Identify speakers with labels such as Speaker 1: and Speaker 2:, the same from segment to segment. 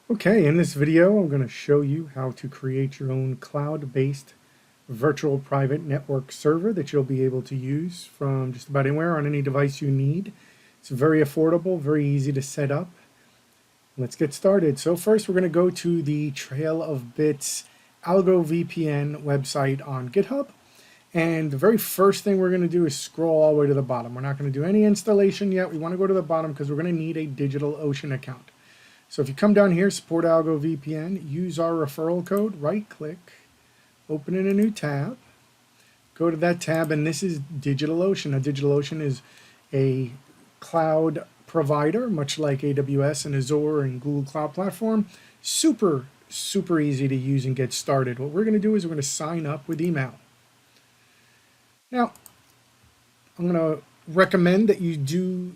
Speaker 1: Okay, in this video, I'm going to show you how to create your own cloud-based virtual private network server that you'll be able to use from just about anywhere on any device you need. It's very affordable, very easy to set up. Let's get started. So first, we're going to go to the Trail of Bits AlgoVPN website on GitHub. And the very first thing we're going to do is scroll all the way to the bottom. We're not going to do any installation yet. We want to go to the bottom because we're going to need a DigitalOcean account. So if you come down here, support AlgoVPN, use our referral code, right click, open in a new tab, go to that tab, and this is DigitalOcean. Now, DigitalOcean is a cloud provider, much like AWS and Azure and Google Cloud Platform. Super easy to use and get started. What we're going to do is we're going to sign up with email. Now, I'm going to recommend that you do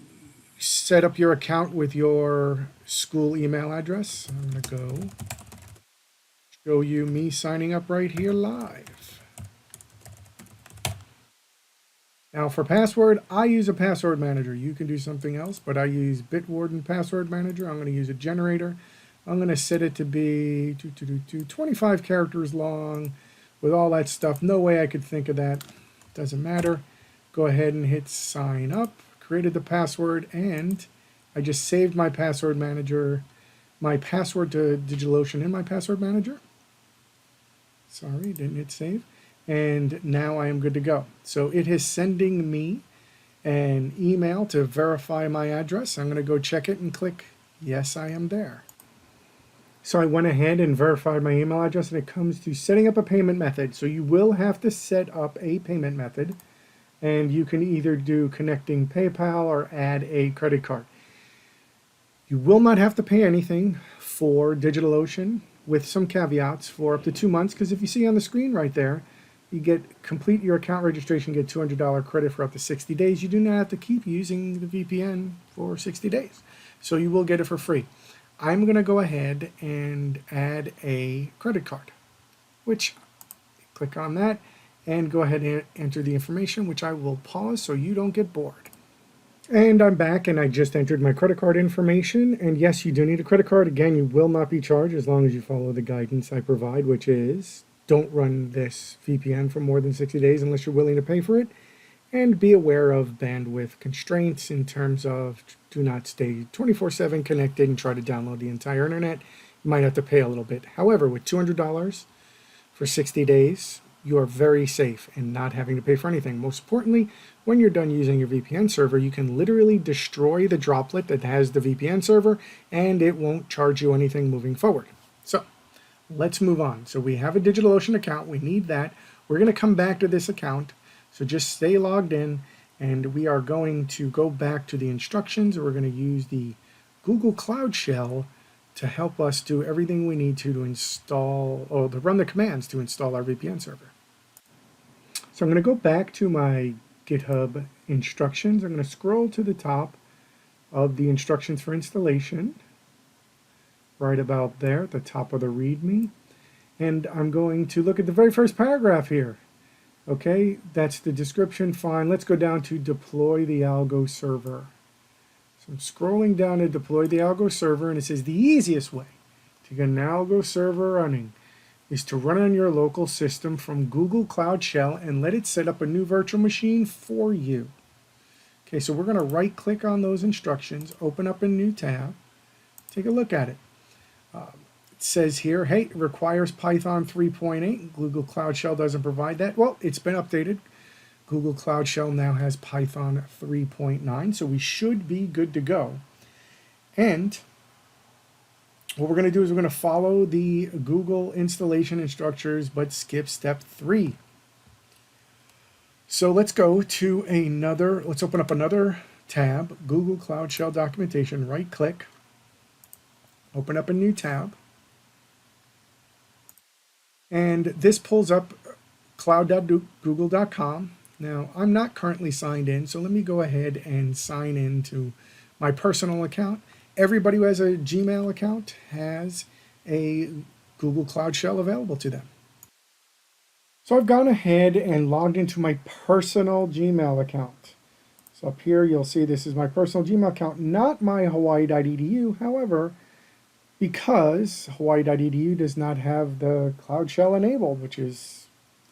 Speaker 1: set up your account with your school email address. I'm going to go show you me signing up right here live. Now for password, I use a password manager. You can do something else, but I use Bitwarden password manager. I'm going to use a generator. I'm going to set it to be 25 characters long with all that stuff. No way I could think of that. Doesn't matter. Go ahead and hit sign up. Created the password, and I just saved my password manager, my password to DigitalOcean in my password manager. Sorry, didn't hit save. And now I am good to go. So it is sending me an email to verify my address. I'm going to go check it and click yes, I am there. So I went ahead and verified my email address, and it comes to setting up a payment method. So you will have to set up a payment method. And you can either do connecting PayPal or add a credit card. You will not have to pay anything for DigitalOcean, with some caveats, for up to 2 months, because if you see on the screen right there, you complete your account registration, get $200 credit for up to 60 days. You do not have to keep using the VPN for 60 days. So you will get it for free. I'm going to go ahead and add a credit card, which click on that. And go ahead and enter the information, which I will pause so you don't get bored. And I'm back, and I just entered my credit card information. And yes, you do need a credit card. Again, you will not be charged as long as you follow the guidance I provide, which is don't run this VPN for more than 60 days unless you're willing to pay for it. And be aware of bandwidth constraints in terms of do not stay 24/7 connected and try to download the entire internet. You might have to pay a little bit. However, with $200 for 60 days, you are very safe in not having to pay for anything. Most importantly, when you're done using your VPN server, you can literally destroy the droplet that has the VPN server, and it won't charge you anything moving forward. So let's move on. So we have a DigitalOcean account. We need that. We're going to come back to this account. So just stay logged in, and we are going to go back to the instructions. We're going to use the Google Cloud Shell to help us do everything we need to install, or to run the commands to install our VPN server. So I'm going to go back to my GitHub instructions. I'm going to scroll to the top of the instructions for installation, right about there at the top of the README. And I'm going to look at the very first paragraph here. Okay, that's the description. Fine. Let's go down to deploy the Algo server. So I'm scrolling down to deploy the Algo server, and it says the easiest way to get an Algo server running is to run on your local system from Google Cloud Shell and let it set up a new virtual machine for you. Okay, so we're going to right click on those instructions, open up a new tab, take a look at it. It says here, hey, it requires Python 3.8. Google Cloud Shell doesn't provide that. Well, it's been updated. Google Cloud Shell now has Python 3.9, so we should be good to go. And what we're going to do is we're going to follow the Google installation instructions, but skip step 3. So let's go to let's open up another tab, Google Cloud Shell documentation, right click, open up a new tab. And this pulls up cloud.google.com. Now, I'm not currently signed in, so let me go ahead and sign in to my personal account. Everybody who has a Gmail account has a Google Cloud Shell available to them. So I've gone ahead and logged into my personal Gmail account. So up here, you'll see this is my personal Gmail account, not my Hawaii.edu. However, because Hawaii.edu does not have the Cloud Shell enabled, which is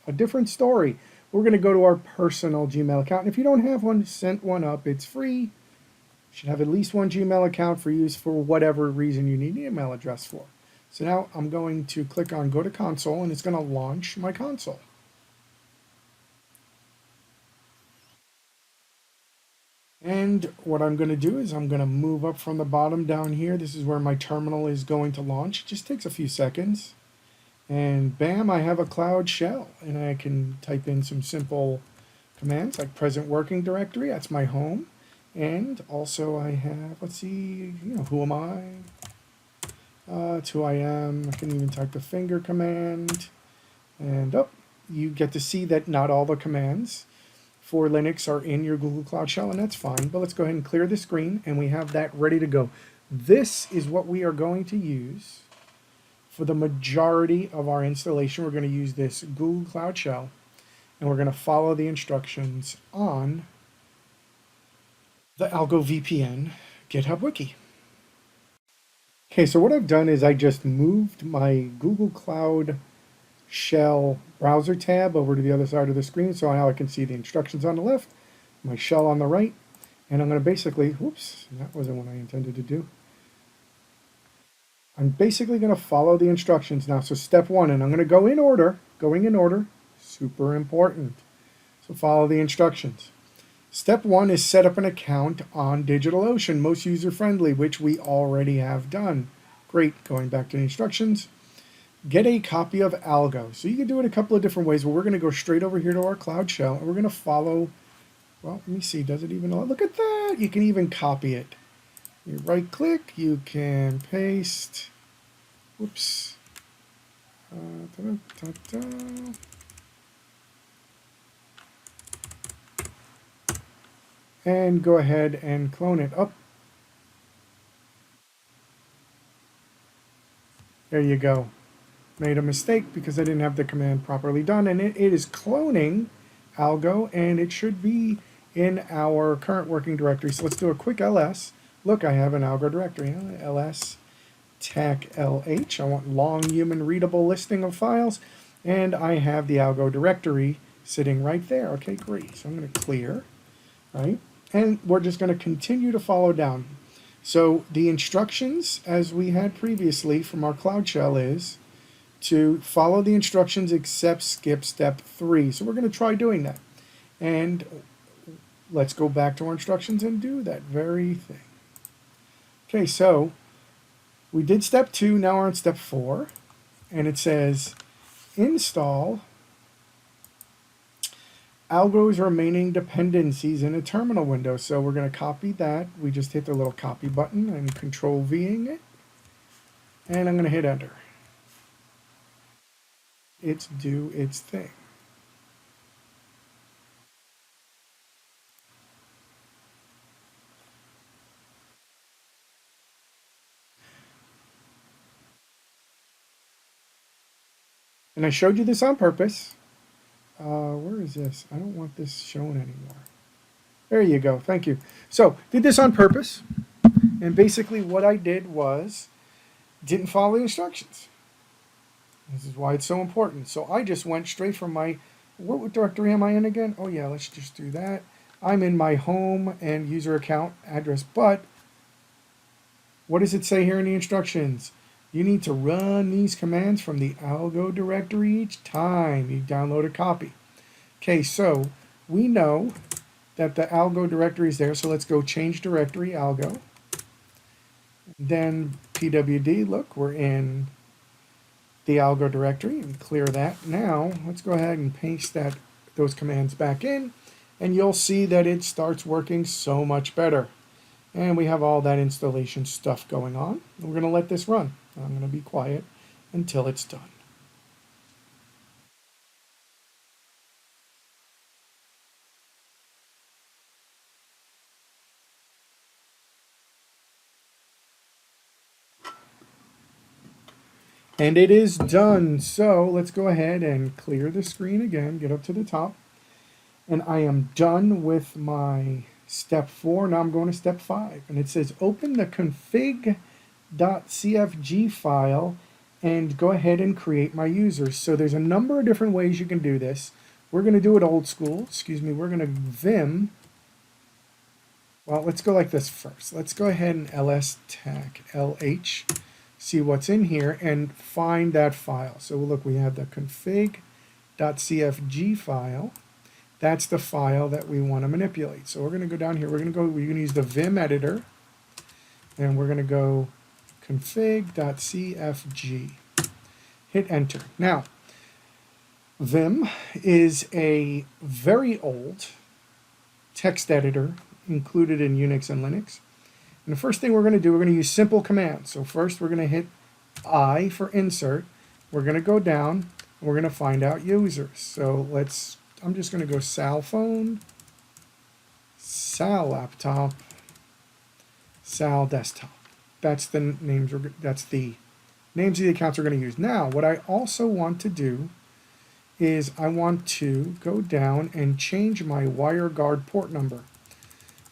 Speaker 1: a different story. We're going to go to our personal Gmail account. And if you don't have one, set one up. It's free. You should have at least one Gmail account for use for whatever reason you need an email address for. So now I'm going to click on Go to Console, and it's going to launch my console. And what I'm going to do is I'm going to move up from the bottom down here. This is where my terminal is going to launch. It just takes a few seconds. And bam, I have a Cloud Shell. And I can type in some simple commands like present working directory. That's my home. And also I have, let's see, who am I? It's who I am. I can even type the finger command. And you get to see that not all the commands for Linux are in your Google Cloud Shell, and that's fine. But let's go ahead and clear the screen, and we have that ready to go. This is what we are going to use for the majority of our installation. We're going to use this Google Cloud Shell, and we're going to follow the instructions on the AlgoVPN GitHub Wiki. Okay, so what I've done is I just moved my Google Cloud Shell browser tab over to the other side of the screen, so now I can see the instructions on the left, my shell on the right, and I'm going to basically, whoops, that wasn't what I intended to do. I'm basically going to follow the instructions now. So step one, and I'm going to go in order, super important. So follow the instructions. Step one is set up an account on DigitalOcean, most user-friendly, which we already have done. Great, going back to the instructions. Get a copy of Algo. So you can do it a couple of different ways, but we're going to go straight over here to our Cloud Shell, and we're going to follow, well, let me see, does it even, look at that, you can even copy it. You right click, you can paste, whoops, and go ahead and clone it up. There you go. Made a mistake because I didn't have the command properly done, and it is cloning Algo, and it should be in our current working directory. So let's do a quick ls. Look, I have an Algo directory. ls tech lh. I want long human readable listing of files, and I have the Algo directory sitting right there. Okay, great. So I'm going to clear, right? And we're just going to continue to follow down. So the instructions, as we had previously from our Cloud Shell, is to follow the instructions except skip step 3. So we're going to try doing that. And let's go back to our instructions and do that very thing. Okay, so we did step 2, now we're on step 4. And it says install Algo's remaining dependencies in a terminal window. So we're going to copy that. We just hit the little copy button and control V-ing it. And I'm going to hit enter. It's do its thing. And I showed you this on purpose. Where is this? I don't want this shown anymore. There you go. Thank you. So did this on purpose. And basically what I did was didn't follow the instructions. This is why it's so important. So I just went straight from my, what directory am I in again? Oh yeah, let's just do that. I'm in my home and user account address, but what does it say here in the instructions? You need to run these commands from the Algo directory each time you download a copy. Okay, so we know that the Algo directory is there, so let's go change directory, Algo. Then pwd, look, we're in the Algo directory and clear that. Now, let's go ahead and paste those commands back in, and you'll see that it starts working so much better. And we have all that installation stuff going on. We're going to let this run. I'm going to be quiet until it's done. And it is done. So let's go ahead and clear the screen again, get up to the top. And I am done with my step 4. Now I'm going to step 5. And it says open the config config.cfg file and go ahead and create my users. So there's a number of different ways you can do this. We're going to do it old school. Excuse me. We're going to vim. Well, let's go like this first. Let's go ahead and ls-tac lh, see what's in here, and find that file. So look, we have the config.cfg file. That's the file that we want to manipulate. So we're going to go down here. We're going to use the vim editor, and we're going to go config.cfg. Hit enter. Now, Vim is a very old text editor included in Unix and Linux. And the first thing we're going to do, we're going to use simple commands. So first we're going to hit I for insert. We're going to go down, and we're going to find out users. So I'm just going to go Sal phone, Sal laptop, Sal desktop. That's the names of the accounts we're going to use. Now, what I also want to do is I want to go down and change my WireGuard port number.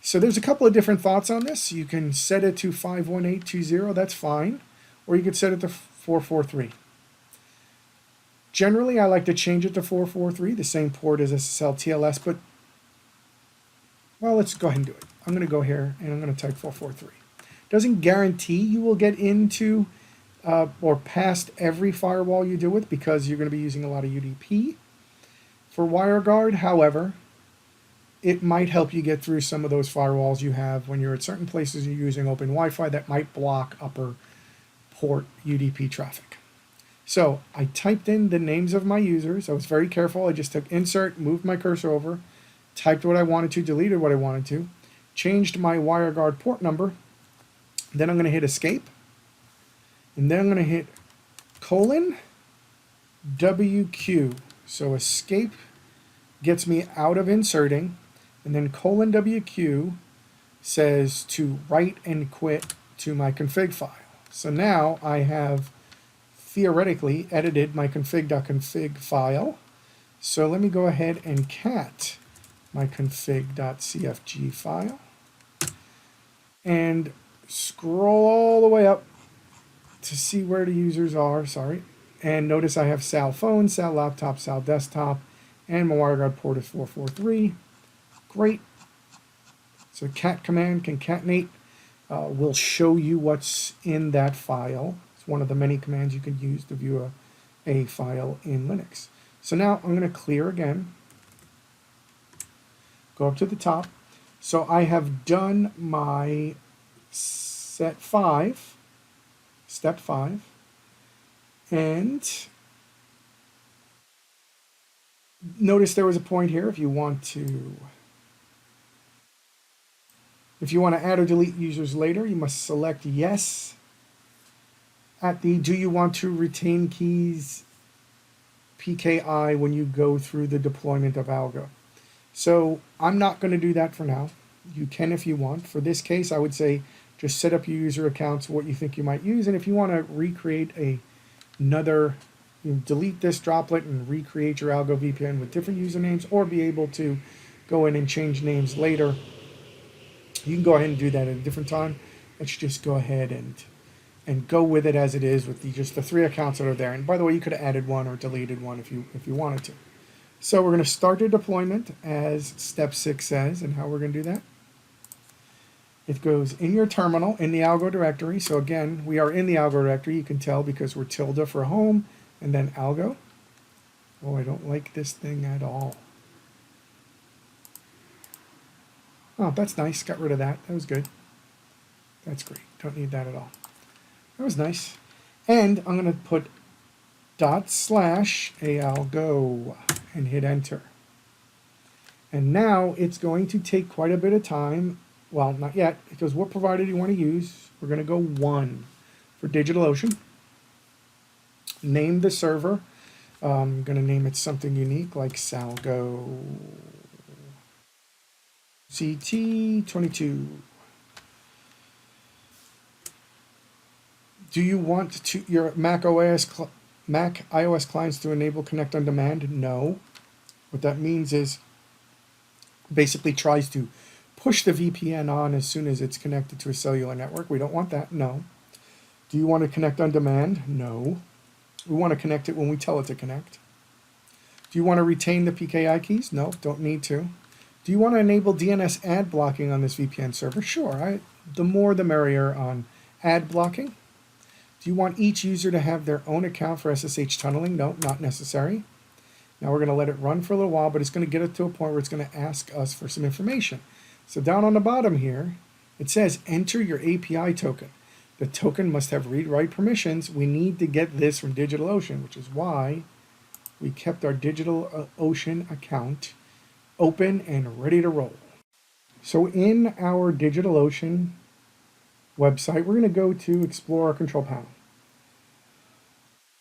Speaker 1: So there's a couple of different thoughts on this. You can set it to 51820, that's fine, or you could set it to 443. Generally, I like to change it to 443, the same port as SSL TLS, but, well, let's go ahead and do it. I'm going to go here, and I'm going to type 443. Doesn't guarantee you will get into or past every firewall you deal with, because you're going to be using a lot of UDP for WireGuard. However, it might help you get through some of those firewalls you have when you're at certain places you're using open Wi-Fi that might block upper port UDP traffic. So I typed in the names of my users. I was very careful. I just took insert, moved my cursor over, typed what I wanted to, deleted what I wanted to, changed my WireGuard port number. Then I'm going to hit escape. And then I'm going to hit :WQ. So escape gets me out of inserting. And then :WQ says to write and quit to my config file. So now I have theoretically edited my config.config file. So let me go ahead and cat my config.cfg file. And scroll all the way up to see where the users are, and notice I have Sal phone, Sal laptop, Sal desktop, and my WireGuard port is 443. Great. So cat command, concatenate, will show you what's in that file. It's one of the many commands you can use to view a file in Linux. So now I'm going to clear again, go up to the top. So I have done my step 5, and notice there was a point here. If you want to add or delete users later, you must select yes at the do you want to retain keys PKI when you go through the deployment of Algo. So I'm not going to do that for now. You can if you want. For this case, I would say just set up your user accounts, what you think you might use. And if you want to recreate delete this droplet and recreate your AlgoVPN with different usernames, or be able to go in and change names later, you can go ahead and do that at a different time. Let's just go ahead and go with it as it is with just the 3 accounts that are there. And by the way, you could have added one or deleted one if you wanted to. So we're going to start the deployment as step 6 says, and how we're going to do that. It goes in your terminal in the Algo directory. So again, we are in the Algo directory. You can tell because we're tilde for home and then Algo. Oh, I don't like this thing at all. Oh, that's nice. Got rid of that. That was good. That's great. Don't need that at all. That was nice. And I'm going to put /algo and hit enter. And now it's going to take quite a bit of time. Well, not yet, because what provider do you want to use? We're going to go 1 for DigitalOcean. Name the server. I'm going to name it something unique like Salgo CT22. Do you want your Mac iOS clients to enable Connect on Demand? No. What that means is basically tries to push the VPN on as soon as it's connected to a cellular network. We don't want that, no. Do you want to connect on demand? No. We want to connect it when we tell it to connect. Do you want to retain the PKI keys? No, don't need to. Do you want to enable DNS ad blocking on this VPN server? Sure. The more the merrier on ad blocking. Do you want each user to have their own account for SSH tunneling? No, not necessary. Now we're going to let it run for a little while, but it's going to get it to a point where it's going to ask us for some information. So down on the bottom here, it says enter your API token. The token must have read-write permissions. We need to get this from DigitalOcean, which is why we kept our DigitalOcean account open and ready to roll. So in our DigitalOcean website, we're going to go to explore our control panel.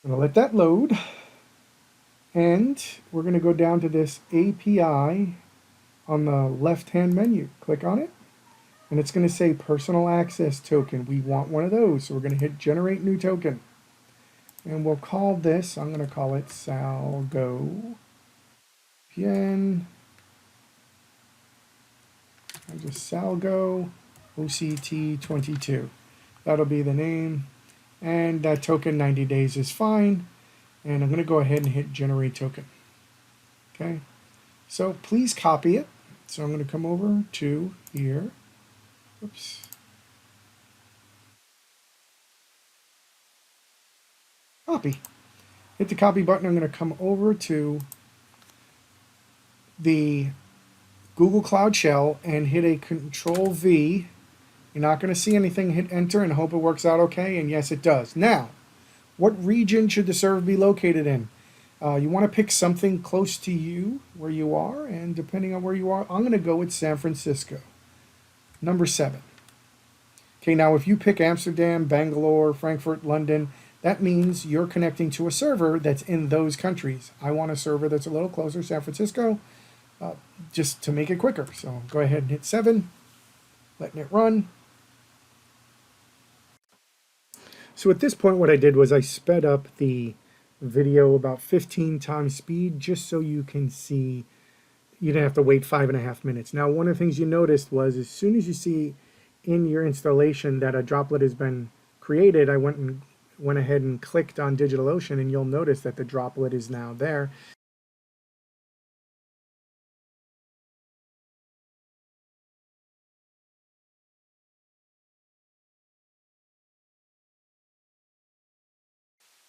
Speaker 1: I'm going to let that load. And we're going to go down to this API on the left-hand menu. Click on it. And it's going to say personal access token. We want one of those. So we're going to hit generate new token. And we'll call this, I'm going to call it AlgoVPN. Just Salgo OCT22. That'll be the name. And that token 90 days is fine. And I'm going to go ahead and hit generate token. Okay. So please copy it. So I'm going to come over to here. Oops. Copy. Hit the copy button. I'm going to come over to the Google Cloud Shell and hit a Control V. You're not going to see anything. Hit enter and hope it works out okay. And yes, it does. Now, what region should the server be located in? You want to pick something close to you, where you are, and depending on where you are, I'm going to go with San Francisco. Number 7. Okay, now if you pick Amsterdam, Bangalore, Frankfurt, London, that means you're connecting to a server that's in those countries. I want a server that's a little closer, San Francisco, just to make it quicker. So go ahead and hit 7, letting it run. So at this point, what I did was I sped up the video about 15 times speed just so you can see. You didn't have to wait 5.5 minutes. Now, one of the things you noticed was as soon as you see in your installation that a droplet has been created, I went ahead and clicked on DigitalOcean, and you'll notice that the droplet is now there.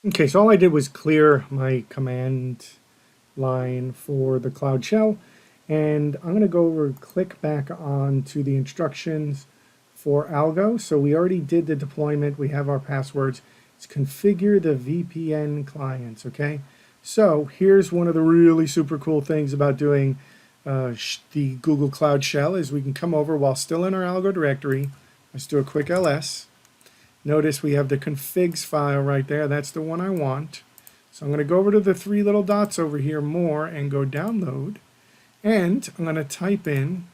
Speaker 1: Okay, so all I did was clear my command line for the Cloud Shell, and I'm going to go over and click back on to the instructions for Algo. So we already did the deployment. We have our passwords. It's configure the VPN clients, okay? So here's one of the really super cool things about doing the Google Cloud Shell is we can come over while still in our Algo directory. Let's do a quick ls. Notice we have the configs file right there. That's the one I want. So I'm going to go over to the 3 little dots over here, more, and go download. And I'm going to type in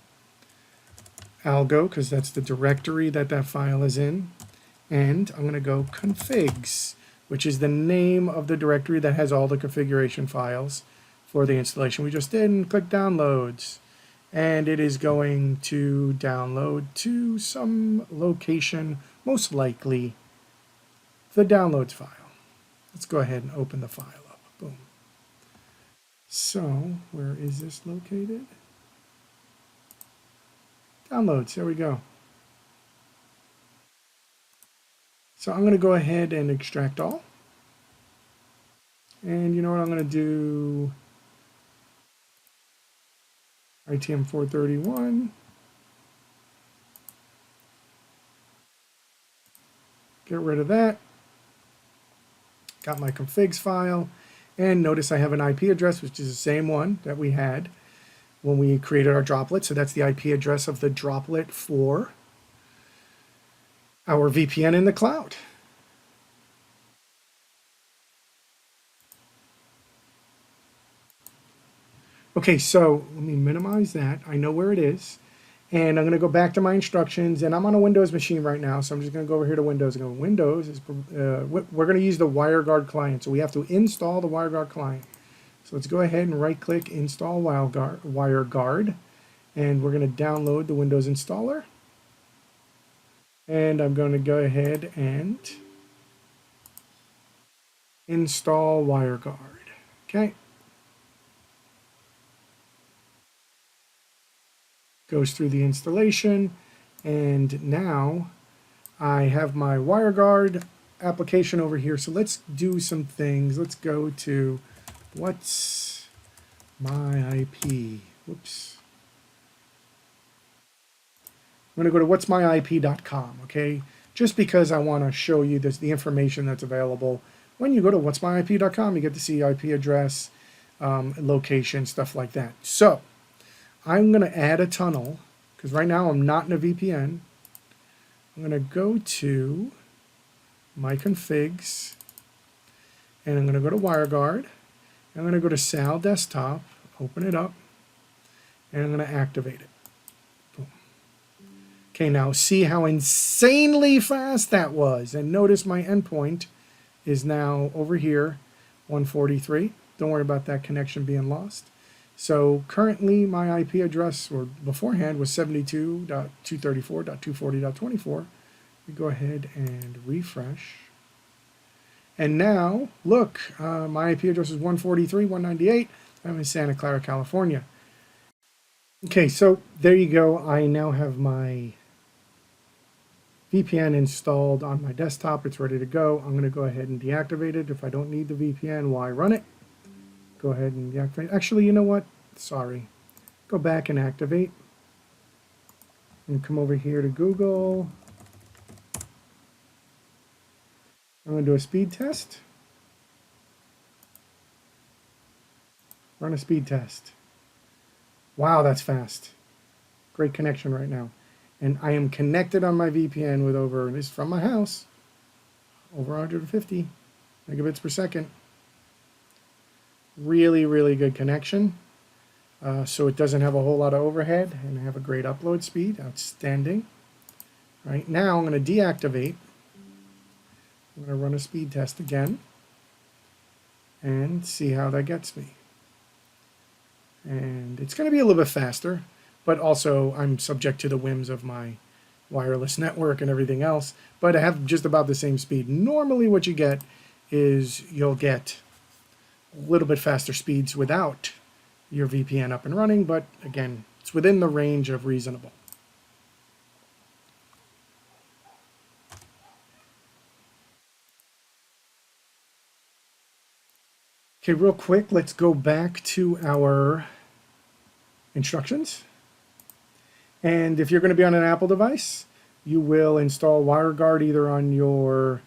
Speaker 1: Algo, because that's the directory that file is in. And I'm going to go configs, which is the name of the directory that has all the configuration files for the installation we just did, and click downloads. And it is going to download to some location, most likely the downloads file. Let's go ahead and open the file up. Boom. So, where is this located? Downloads, there we go. So I'm going to go ahead and extract all. And you know what I'm going to do? ITM 431. Get rid of that. Got my configs file. And notice I have an IP address, which is the same one that we had when we created our droplet. So that's the IP address of the droplet for our VPN in the cloud. Okay, so let me minimize that. I know where it is. And I'm going to go back to my instructions, and I'm on a Windows machine right now, so I'm just going to go over here to Windows and go, Windows is, we're going to use the WireGuard client, so we have to install the WireGuard client. So let's go ahead and right-click, install WireGuard, and we're going to download the Windows installer. And I'm going to go ahead and install WireGuard. Okay. Goes through the installation, and now I have my WireGuard application over here. So let's do some things. Let's go to what's my IP. Whoops. I'm going to go to what'smyip.com, okay? Just because I want to show you this, the information that's available. When you go to what'smyip.com, you get to see IP address, location, stuff like that. So I'm going to add a tunnel because right now I'm not in a VPN. I'm going to go to my configs, and I'm going to go to WireGuard. I'm going to go to Sal Desktop, open it up, and I'm going to activate it. Boom. Okay, now see how insanely fast that was. And notice my endpoint is now over here, 143. Don't worry about that connection being lost. So currently my IP address, or beforehand, was 72.234.240.24. We go ahead and refresh. And now, look, my IP address is 143.198. I'm in Santa Clara, California. Okay, so there you go. I now have my VPN installed on my desktop. It's ready to go. I'm going to go ahead and deactivate it. If I don't need the VPN, why run it? Go ahead and deactivate. Actually, you know what? Sorry. Go back and activate. And come over here to Google. I'm going to do a speed test. Run a speed test. Wow, that's fast. Great connection right now. And I am connected on my VPN with over, this is from my house, over 150 megabits per second. Really, really good connection. So it doesn't have a whole lot of overhead, and I have a great upload speed. Outstanding. Right now, I'm going to deactivate. I'm going to run a speed test again and see how that gets me. And it's going to be a little bit faster, but also I'm subject to the whims of my wireless network and everything else. But I have just about the same speed. Normally what you get is you'll get a little bit faster speeds without your VPN up and running, but again, it's within the range of reasonable. Okay, real quick, let's go back to our instructions. And if you're going to be on an Apple device, you will install WireGuard either on your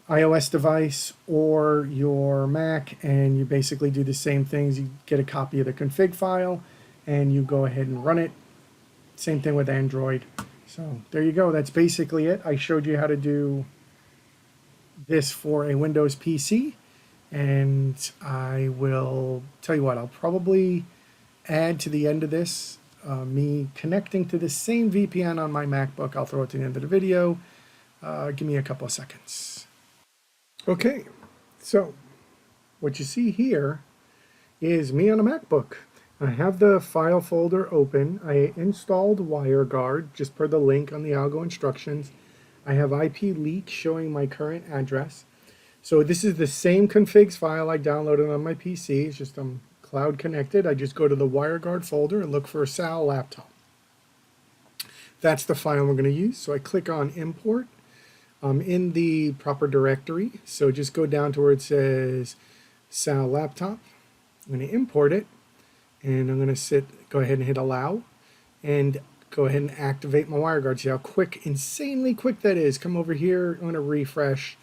Speaker 1: iOS device or your Mac, and you basically do the same things. You get a copy of the config file and you go ahead and run it. Same thing with Android. So there you go. That's basically it. I showed you how to do this for a Windows PC, and I will tell you what, I'll probably add to the end of this me connecting to the same VPN on my MacBook. I'll throw it to the end of the video. Give me a couple of seconds. Okay, so what you see here is me on a MacBook. I have the file folder open. I installed WireGuard just per the link on the algo instructions. I have IP leak showing my current address. So this is the same configs file I downloaded on my PC. It's just I'm cloud connected. I just go to the WireGuard folder and look for a Sal laptop. That's the file we're going to use. So I click on import. I'm in the proper directory. So just go down to where it says Sal laptop. I'm going to import it, and I'm going to go ahead and hit allow and go ahead and activate my WireGuard. See how quick, insanely quick that is. Come over here. I'm going to refresh,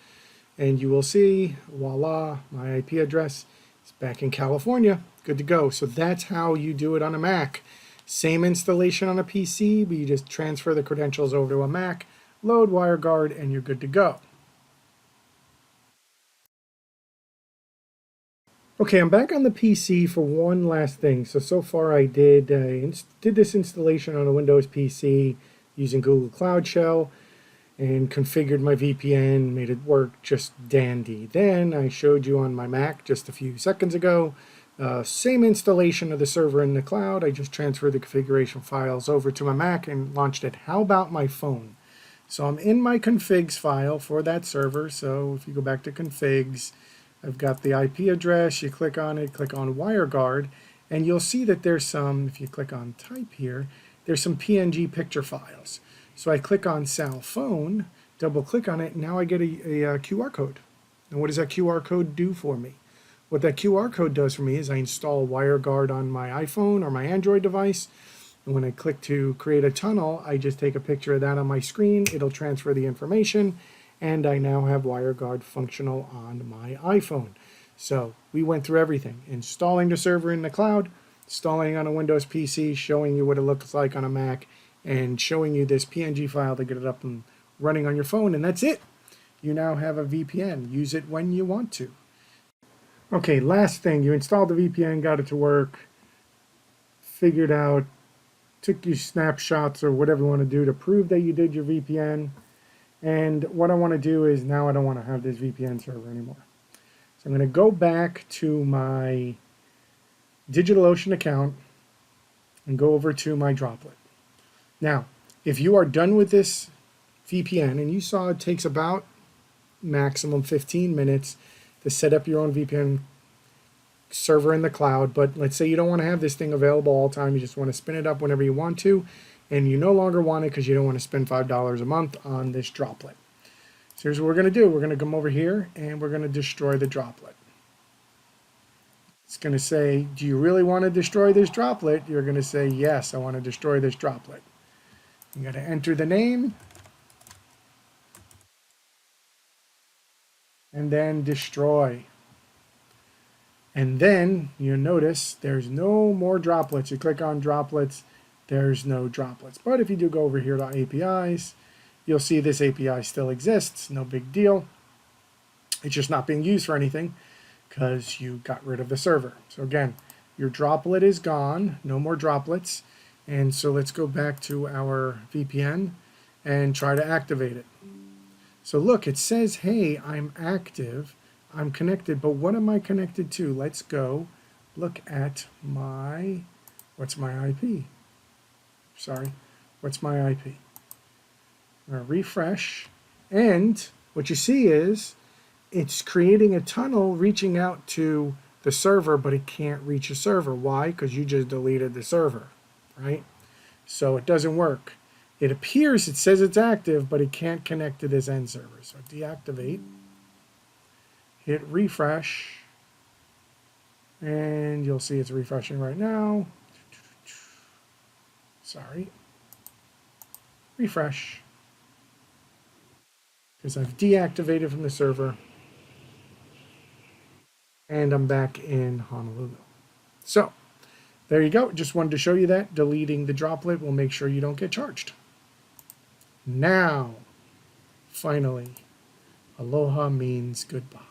Speaker 1: and you will see, voila, my IP address is back in California. Good to go. So that's how you do it on a Mac. Same installation on a PC, but you just transfer the credentials over to a Mac, load WireGuard, and you're good to go. Okay, I'm back on the PC for one last thing. So far I did this installation on a Windows PC using Google Cloud Shell and configured my VPN, made it work just dandy. Then I showed you on my Mac just a few seconds ago, same installation of the server in the cloud. I just transferred the configuration files over to my Mac and launched it. How about my phone? So I'm in my configs file for that server. So if you go back to configs, I've got the IP address. You click on it, click on WireGuard, and you'll see that there's some, if you click on type here, there's some PNG picture files. So I click on Sal phone, double click on it, and now I get a QR code. And what does that QR code do for me? What that QR code does for me is I install WireGuard on my iPhone or my Android device. And when I click to create a tunnel, I just take a picture of that on my screen. It'll transfer the information, and I now have WireGuard functional on my iPhone. So we went through everything: installing the server in the cloud, installing on a Windows PC, showing you what it looks like on a Mac, and showing you this PNG file to get it up and running on your phone, and that's it. You now have a VPN. Use it when you want to. Okay, last thing, you installed the VPN, got it to work, figured out, took your snapshots or whatever you want to do to prove that you did your VPN. And what I want to do is now I don't want to have this VPN server anymore. So I'm going to go back to my DigitalOcean account and go over to my droplet. Now, if you are done with this VPN, and you saw it takes about maximum 15 minutes to set up your own VPN server in the cloud, but let's say you don't want to have this thing available all the time, you just want to spin it up whenever you want to, and you no longer want it because you don't want to spend $5 a month on this droplet. So here's what we're going to do. We're going to come over here and we're going to destroy the droplet. It's going to say, do you really want to destroy this droplet? You're going to say, yes, I want to destroy this droplet. You got to enter the name and then destroy. And then you notice there's no more droplets. You click on droplets, there's no droplets. But if you do go over here to APIs, you'll see this API still exists. No big deal. It's just not being used for anything because you got rid of the server. So again, your droplet is gone. No more droplets. And so let's go back to our VPN and try to activate it. So look, it says, hey, I'm active. I'm connected, but what am I connected to? Let's go look at my, what's my IP? Sorry, what's my IP? I'm going to refresh, and what you see is it's creating a tunnel reaching out to the server, but it can't reach a server. Why? Because you just deleted the server, right? So it doesn't work. It appears, it says it's active, but it can't connect to this end server. So deactivate. Hit refresh, and you'll see it's refreshing right now. Sorry. Refresh. Because I've deactivated from the server, and I'm back in Honolulu. So, there you go. Just wanted to show you that. Deleting the droplet will make sure you don't get charged. Now, finally, aloha means goodbye.